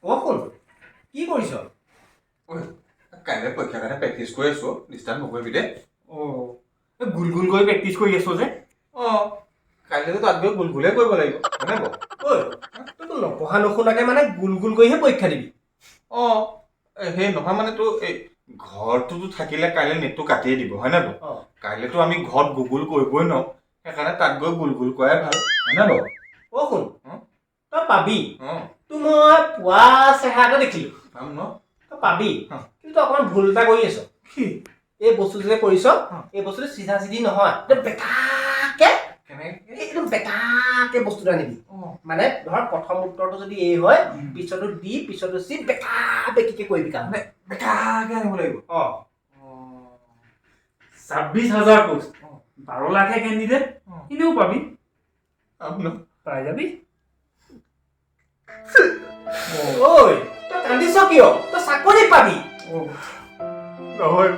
শুন কি কৰিছ? কাইলৈ পৰীক্ষাৰ কাৰণে প্ৰেক্টিচ কৰি আছো ডিষ্টাৰ্ব নকৰিবি দে গুলগুল কৰি প্ৰেক্টিচ কৰি আছ যে কাইলৈতো তাত গৈ গুলগুলে কৰিব লাগিব হয়নে বাৰু তইতো নপঢ়া নুশুনাকে মানে গুলগুল কৰিহে পৰীক্ষা দিবি সেই নহয় মানে তোৰ এই ঘৰটোতো থাকিলে কাইলৈ নেটটো কাটিয়ে দিব হয় নে বাৰু কাইলৈতো আমি ঘৰত গুগল কৰিবই নোৱাৰো সেইকাৰণে তাত গৈ গুলগুল কৰাই ভাল হয়নে বাৰু শুন তই পাবি তোৰ মই পুৱা চেহেৰা এটা দেখিলো পাম ন তই পাবি কিন্তু তই অকণমান ভুল এটা কৰি আছ কি এই বস্তুটো যে কৰিছ এই বস্তুটো চিধা চিধি নহয় বেকাকে একদম বেকাকে বস্তুটো আনিবি মানে ধৰ প্ৰথম উত্তৰটো যদি এই হয় পিছতো ডি পিছতো চি বেকা বেকিকে কৰিবি কাম মানে বেকাকে আনিব লাগিব 26,000 পোষ্ট 12 লাখে কেণ্ডিডেট এনেও পাবি পাই যাবি ঐ তই কান্দিছ কিয় তই চাকৰি পাবি নহয়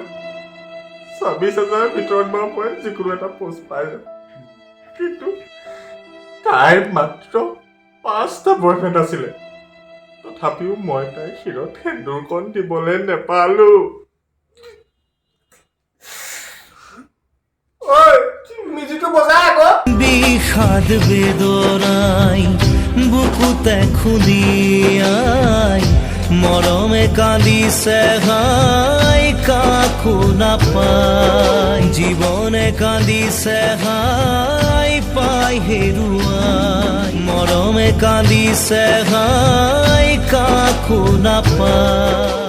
26,000 ভিতৰত মই যিকোনো এটা পোষ্ট পাই যাম কিন্তু তাইৰ মাত্ৰ 5টা বয়ফ্ৰেণ্ড আছিলে তথাপিও মই তাইৰ শিৰত সেন্দুৰকণ দিবলৈ নেপালো মিউজিকটো বজা আকৌ বিষাদ বেদনাই বুকুতে খুলিয়াই মৰমে কান্দিছে হাই কাকো নাপায় জীৱনে কান্দিছে হাই পাই হেৰুৱাই মৰমে কান্দিছে হাই কাকো নাপায়